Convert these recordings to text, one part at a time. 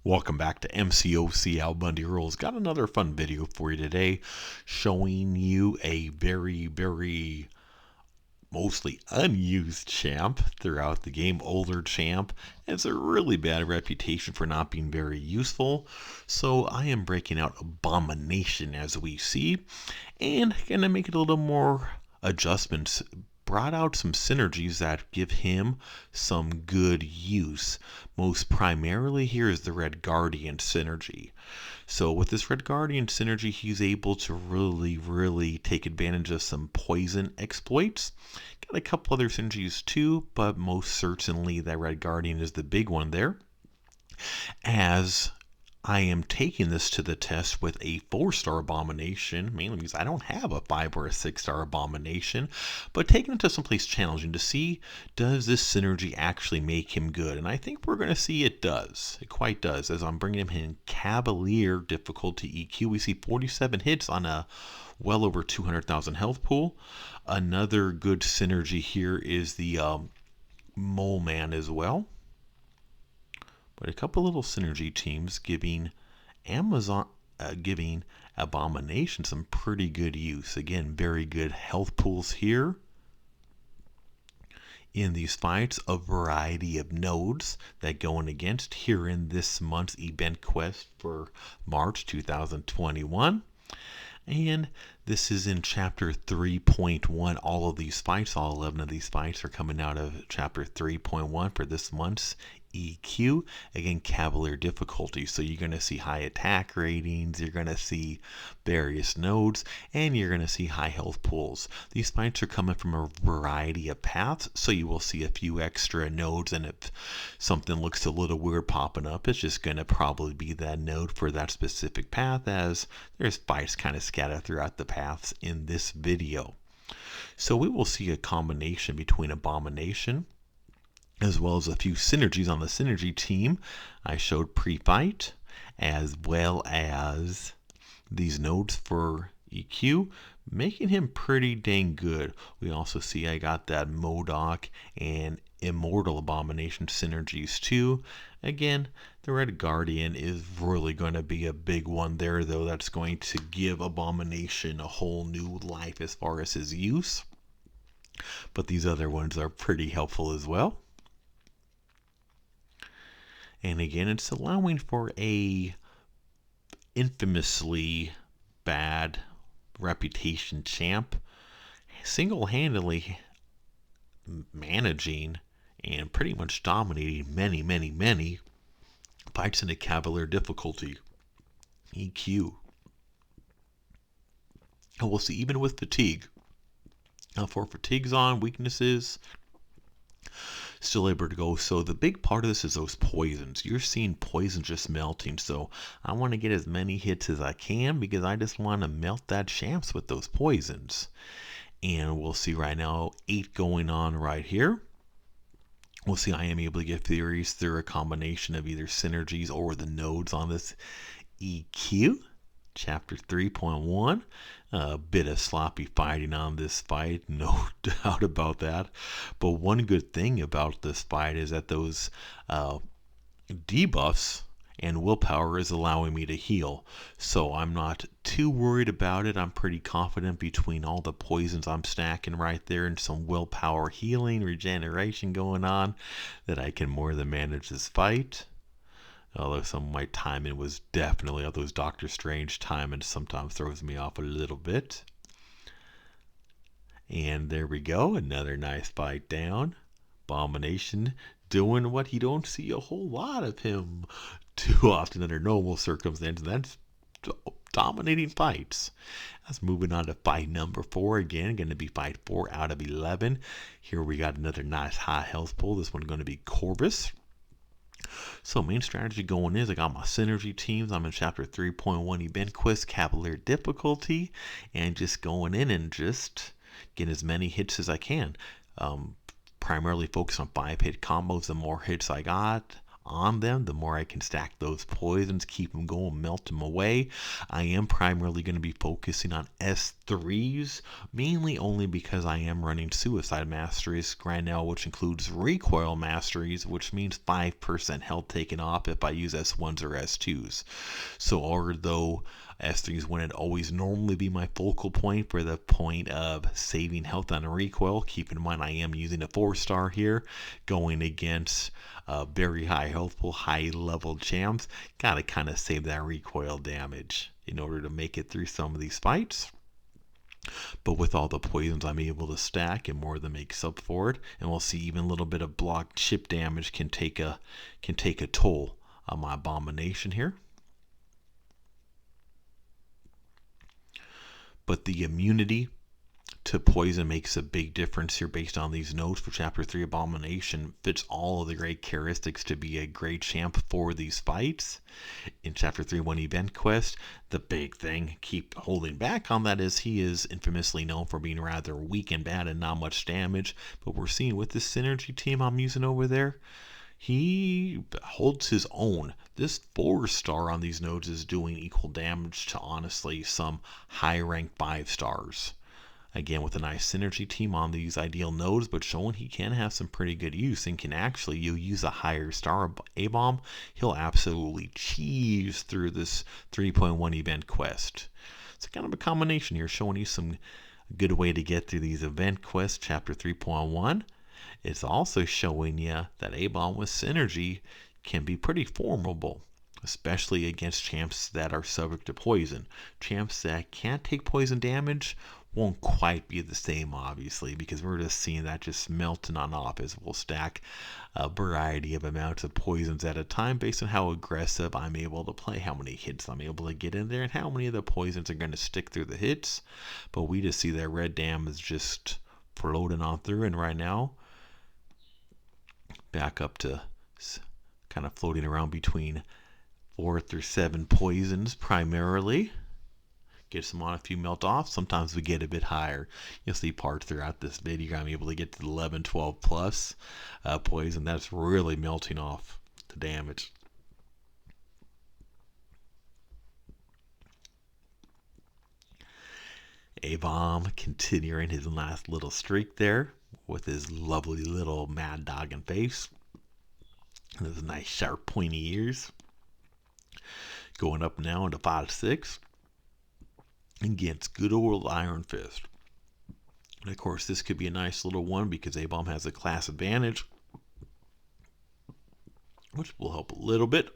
Welcome back to MCOC AlBundyRules. Got another fun video for you today showing you a very mostly unused champ throughout the game. Older champ has a really bad reputation for not being very useful. So I am breaking out Abomination as we see and gonna make it a little more adjustments. Brought out some synergies that give him some good use. Most primarily here is the Red Guardian synergy. So with this Red Guardian synergy, he's able to really take advantage of some poison exploits. Got a couple other synergies too, but most certainly that Red Guardian is the big one there. As I am taking this to the test with a 4-star Abomination, mainly because I don't have a 5 or a 6-star Abomination, but taking it to someplace challenging to see, does this synergy actually make him good? And I think we're going to see it does. It quite does. As I'm bringing him in Cavalier difficulty EQ, we see 47 hits on a well over 200,000 health pool. Another good synergy here is the Mole Man as well. But a couple little synergy teams giving Abomination some pretty good use. Again, very good health pools here. In these fights, a variety of nodes that going against here in this month's event quest for March 2021. And this is in chapter 3.1. All of these fights, all 11 of these fights are coming out of chapter 3.1 for this month's EQ. Again, Cavalier difficulty. So you're going to see high attack ratings, you're going to see various nodes, and you're going to see high health pools. These fights are coming from a variety of paths, so you will see a few extra nodes, and if something looks a little weird popping up, it's just going to probably be that node for that specific path, as there's fights kind of scattered throughout the paths in this video. So we will see a combination between Abomination as well as a few synergies on the synergy team I showed pre-fight, as well as these nodes for EQ, making him pretty dang good. We also see I got that MODOK and Immortal Abomination synergies too. Again, the Red Guardian is really going to be a big one there, though. That's going to give Abomination a whole new life as far as his use. But these other ones are pretty helpful as well. And again, it's allowing for a infamously bad reputation champ single-handedly managing and pretty much dominating many fights in a Cavalier difficulty EQ. And we'll see even with fatigue. Now for fatigues on, weaknesses, still able to go. So the big part of this is those poisons. You're seeing poison just melting. So I want to get as many hits as I can because I just want to melt that champs with those poisons. And we'll see right now 8 going on right here. We'll see I am able to get theories through a combination of either synergies or the nodes on this EQ. Chapter 3.1. A bit of sloppy fighting on this fight, no doubt about that. But one good thing about this fight is that those debuffs and willpower is allowing me to heal. So I'm not too worried about it. I'm pretty confident between all the poisons I'm stacking right there and some willpower healing, regeneration going on, that I can more than manage this fight. Although some of my timing was definitely, all those Doctor Strange timing sometimes throws me off a little bit. And there we go, another nice fight down. Abomination doing what you don't see a whole lot of him too often under normal circumstances. That's dominating fights. That's moving on to fight number 4 again. Going to be fight 4 out of 11. Here we got another nice high health pool. This one going to be Corvus. So main strategy going is I got my synergy teams. I'm in chapter 3.1 event quest, Cavalier difficulty, and just going in and just getting as many hits as I can. Primarily focused on 5-hit combos. The more hits I got on them, the more I can stack those poisons, keep them going, melt them away. I am primarily going to be focusing on S3s, mainly only because I am running Suicide Masteries right now, which includes Recoil Masteries, which means 5% health taken off if I use S1s or S2s. So although S3s wouldn't always normally be my focal point for the point of saving health on a recoil, keep in mind I am using a 4-star here, going against very high healthful, high level champs. Gotta kind of save that recoil damage in order to make it through some of these fights. But with all the poisons I'm able to stack, it more than makes up for it. And we'll see even a little bit of block chip damage can take a toll on my Abomination here. But the immunity to poison makes a big difference here based on these notes. For Chapter 3, Abomination fits all of the great characteristics to be a great champ for these fights. In Chapter 3, one event quest, the big thing, keep holding back on that, is he is infamously known for being rather weak and bad and not much damage. But we're seeing with this synergy team I'm using over there, he holds his own. This 4-star on these nodes is doing equal damage to honestly some high rank 5 stars. Again, with a nice synergy team on these ideal nodes, but showing he can have some pretty good use and can actually, you use a higher star Abom, he'll absolutely cheese through this 3.1 event quest. It's kind of a combination here, showing you some good way to get through these event quests. Chapter 3.1. It's also showing you that Abom with synergy can be pretty formidable, especially against champs that are subject to poison. Champs that can't take poison damage won't quite be the same, obviously, because we're just seeing that just melting on off as we'll stack a variety of amounts of poisons at a time based on how aggressive I'm able to play, how many hits I'm able to get in there, and how many of the poisons are going to stick through the hits. But we just see that red dam is just floating on through, and right now back up to kind of floating around between 4 through 7 poisons primarily. Get some on, a few melt off. Sometimes we get a bit higher. You'll see parts throughout this video I'm able to get to 11, 12 plus poison. That's really melting off the damage. Abom continuing his last little streak there with his lovely little mad dogging face and his nice sharp pointy ears. Going up now into 5-6 against good old Iron Fist. And of course this could be a nice little one because Abom has a class advantage, which will help a little bit.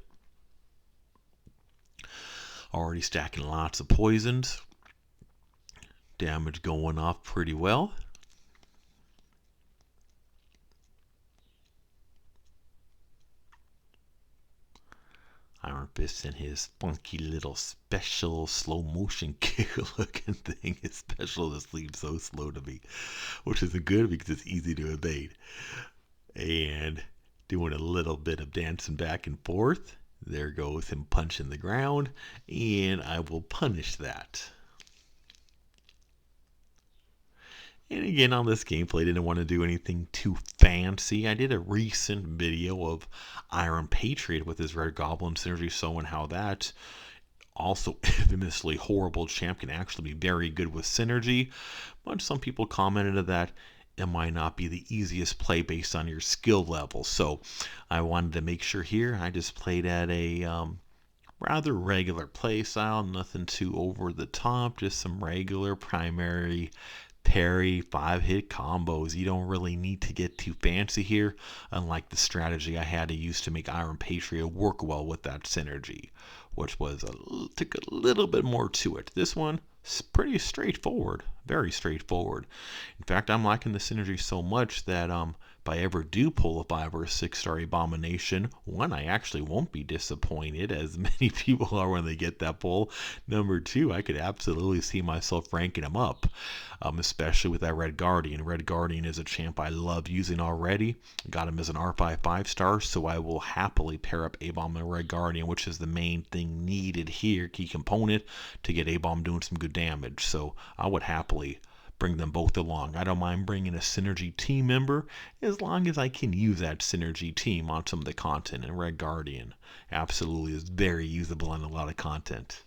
Already stacking lots of poisons. Damage going off pretty well. Iron Fist and his funky little special slow motion kick looking thing is special to sleep so slow to me, which isn't good because it's easy to evade. And doing a little bit of dancing back and forth. There goes him punching the ground, and I will punish that. And again, on this gameplay, I didn't want to do anything too fancy. I did a recent video of Iron Patriot with his Red Goblin synergy, showing how that also infamously horrible champ can actually be very good with synergy. But some people commented that it might not be the easiest play based on your skill level. So I wanted to make sure here I just played at a rather regular play style, nothing too over the top, just some regular primary parry 5-hit combos. You don't really need to get too fancy here, unlike the strategy I had to use to make Iron Patriot work well with that synergy, which was took a little bit more to it. This one is pretty straightforward, very straightforward. In fact, I'm liking the synergy so much that if I ever do pull a 5 or 6-star Abomination, one, I actually won't be disappointed, as many people are when they get that pull. Number 2, I could absolutely see myself ranking him up, especially with that Red Guardian. Red Guardian is a champ I love using already. Got him as an R5 5-star, so I will happily pair up Abom and Red Guardian, which is the main thing needed here, key component, to get Abom doing some good damage. So I would happily bring them both along. I don't mind bringing a synergy team member as long as I can use that synergy team on some of the content. And Red Guardian absolutely is very usable on a lot of content.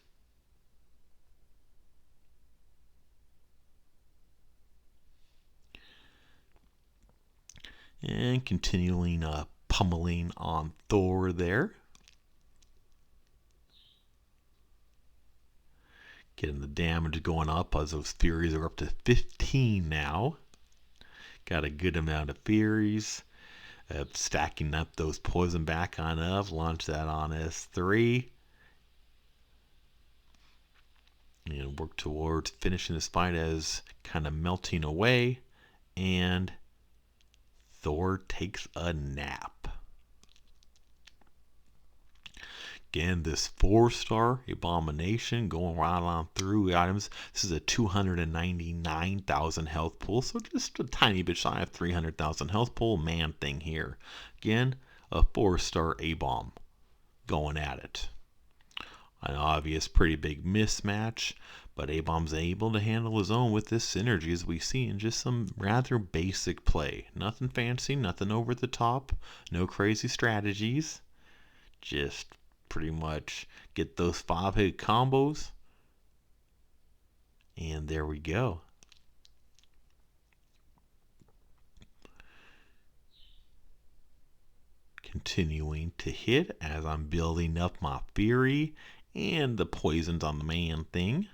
And continuing pummeling on Thor there. Getting the damage going up as those Furies are up to 15 now. Got a good amount of Furies. Stacking up those poison back on up. Launch that on S3. And work towards finishing this fight as kind of melting away. And Thor takes a nap. Again, this 4-star Abomination going right on through items. This is a 299,000 health pool, so just a tiny bit shy of 300,000 health pool. Man thing here. Again, a 4-star Abom going at it. An obvious pretty big mismatch, but Abom's able to handle his own with this synergy, as we see in just some rather basic play. Nothing fancy, nothing over the top, no crazy strategies. Just pretty much get those 5-hit combos, and there we go. Continuing to hit as I'm building up my Fury and the poisons on the man thing.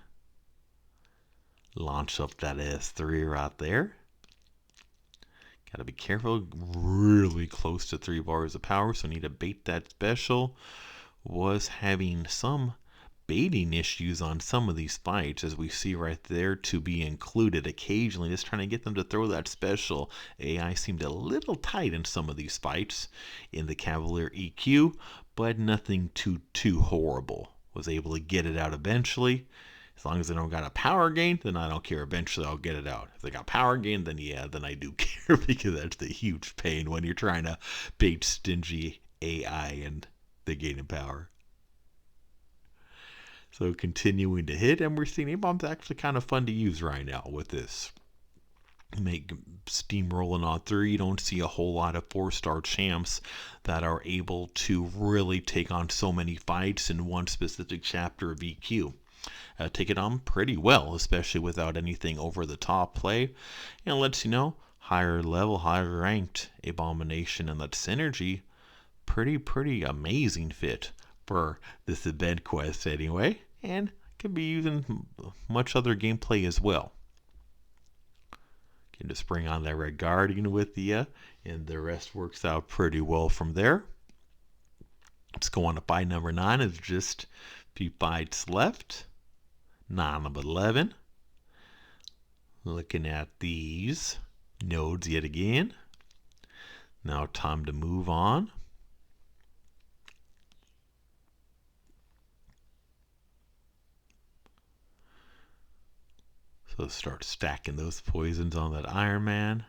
Launch up that S3 right there. Gotta be careful, really close to 3 bars of power, so I need to bait that special. Was having some baiting issues on some of these fights, as we see right there, to be included occasionally, just trying to get them to throw that special. AI seemed a little tight in some of these fights in the Cavalier EQ, but nothing too horrible. Was able to get it out eventually. As long as they don't got a power gain, then I don't care. Eventually I'll get it out. If they got power gain, then yeah, then I do care, because that's the huge pain when you're trying to bait stingy AI and they gain in power. So continuing to hit, and we're seeing Abom's actually kind of fun to use right now with this. Make steamrolling on through. You don't see a whole lot of 4-star champs that are able to really take on so many fights in one specific chapter of EQ. Take it on pretty well, especially without anything over the top play, and lets you know higher level, higher ranked Abomination and that synergy. Pretty amazing fit for this event quest anyway, and can be used in much other gameplay as well. Can just bring on that Red Guardian with you, and the rest works out pretty well from there. Let's go on to fight number 9. It's just a few fights left. 9 of 11. Looking at these nodes yet again. Now time to move on. So start stacking those poisons on that Iron Man.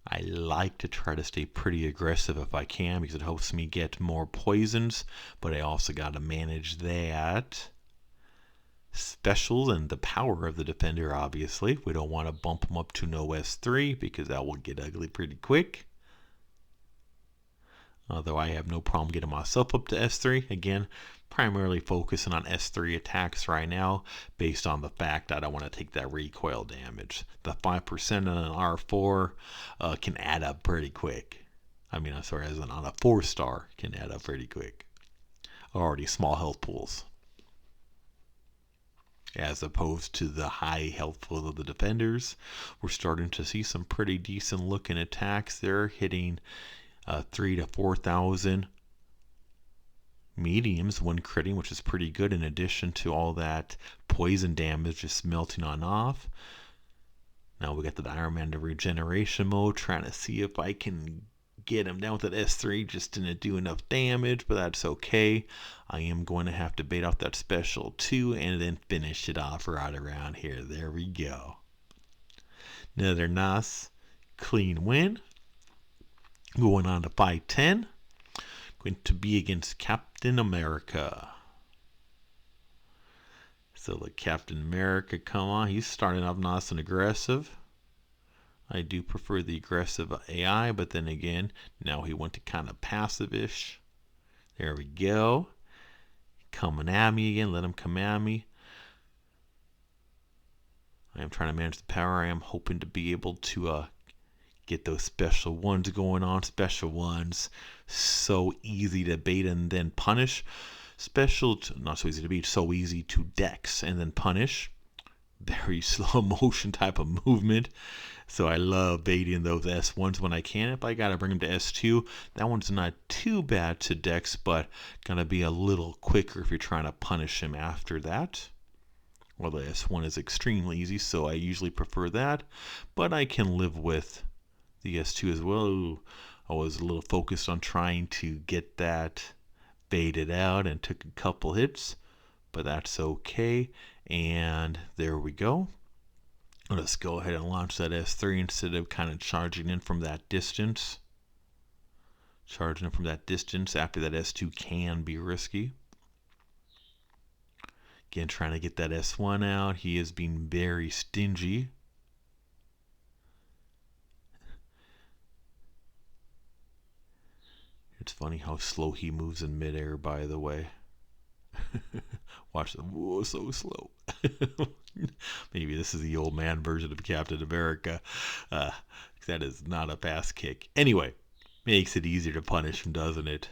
I like to try to stay pretty aggressive if I can, because it helps me get more poisons, but I also got to manage that specials and the power of the defender. Obviously we don't want to bump them up to no S3, because that will get ugly pretty quick. Although I have no problem getting myself up to S3. Again, primarily focusing on S3 attacks right now, based on the fact I don't want to take that recoil damage. The 5% on an R4 can add up pretty quick. I mean, I'm sorry, as on a 4-star can add up pretty quick. Already small health pools, as opposed to the high health pool of the defenders. We're starting to see some pretty decent looking attacks there, hitting 3,000 to 4,000 mediums when critting, which is pretty good, in addition to all that poison damage just melting on off. Now we got the Iron Man to regeneration mode, trying to see if I can get him down with that S3. Just didn't do enough damage, but that's okay. I am going to have to bait out that special too, and then finish it off right around here. There we go. Another nice clean win. Going on to fight 10. Going to be against Captain America. So the Captain America, come on, he's starting off nice and aggressive. I do prefer the aggressive AI, but then again, now he went to kind of passive-ish. There we go. Coming at me again, let him come at me. I am trying to manage the power. I am hoping to be able to get those special ones going on. Special ones, so easy to bait and then punish. Special, not so easy to beat, so easy to dex and then punish. Very slow motion type of movement. So I love baiting those S1s when I can. If I gotta bring them to S2, that one's not too bad to dex, but gonna be a little quicker if you're trying to punish him after that. Well, the S1 is extremely easy, so I usually prefer that, but I can live with the S2 as well. Ooh, I was a little focused on trying to get that baited out and took a couple hits, but that's okay. And there we go. Let's go ahead and launch that S3 instead of kind of charging in from that distance. Charging in from that distance after that S2 can be risky. Again, trying to get that S1 out. He is being very stingy. It's funny how slow he moves in midair, by the way. Watch them. Whoa, so slow. Maybe this is the old man version of Captain America. That is not a fast kick. Anyway, makes it easier to punish him, doesn't it?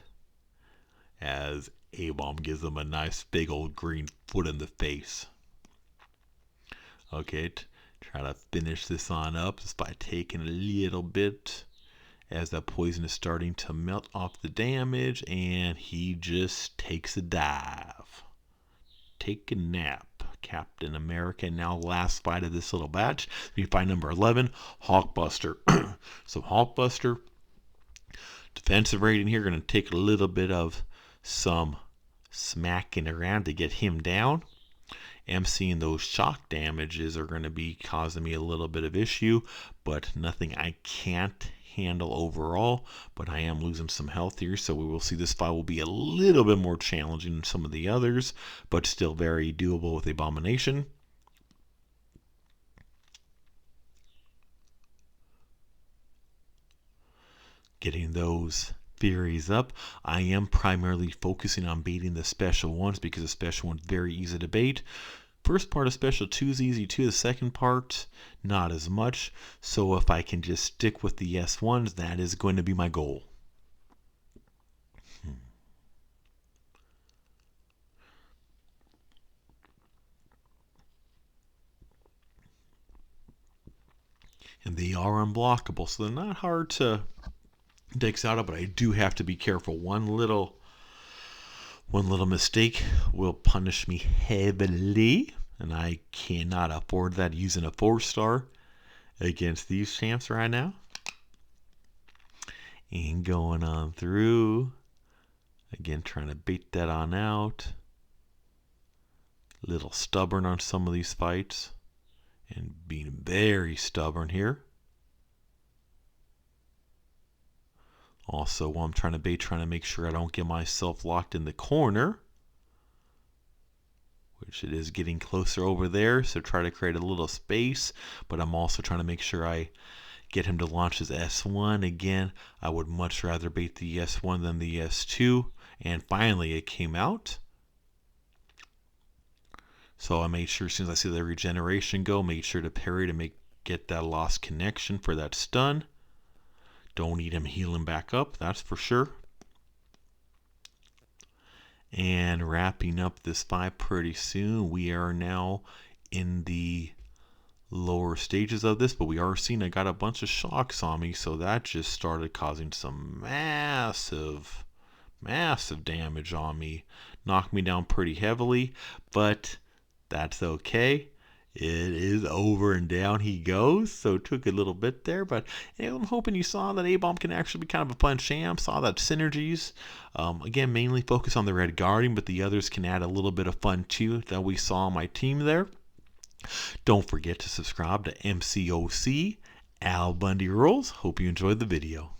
As Abom gives him a nice big old green foot in the face. Okay, try to finish this on up just by taking a little bit as that poison is starting to melt off the damage, and he just takes a dive. Take a nap, Captain America. Now last fight of this little batch. We find number 11, Hulkbuster. So Hulkbuster, defensive rating here, going to take a little bit of some smacking around to get him down. I'm seeing those shock damages are going to be causing me a little bit of issue, but nothing I can't handle overall. But I am losing some health here, so we will see this fight will be a little bit more challenging than some of the others, but still very doable with Abomination. Getting those theories up. I am primarily focusing on baiting the special ones because the special one's very easy to bait. First part of special 2 is easy too. The second part, not as much. So if I can just stick with the S1s, that is going to be my goal. And they are unblockable, so they're not hard to dex out of, but I do have to be careful. One little mistake will punish me heavily, and I cannot afford that using a 4-star against these champs right now. And going on through, again trying to bait that on out. Little stubborn on some of these fights, and being very stubborn here. Also, while I'm trying to bait, trying to make sure I don't get myself locked in the corner, which it is getting closer over there, so try to create a little space, but I'm also trying to make sure I get him to launch his S1. Again, I would much rather bait the S1 than the S2, and finally it came out. So I made sure as soon as I see the regeneration go, made sure to parry to get that lost connection for that stun. Don't need him healing back up, that's for sure. And wrapping up this fight pretty soon. We are now in the lower stages of this, but we are seeing I got a bunch of shocks on me, so that just started causing some massive damage on me. Knocked me down pretty heavily, but that's okay. It is over and down he goes, so it took a little bit there, but I'm hoping you saw that Abom can actually be kind of a fun champ. Saw that synergies. Again, mainly focus on the Red Guardian, but the others can add a little bit of fun too that we saw on my team there. Don't forget to subscribe to MCOC, AlBundyRules. Hope you enjoyed the video.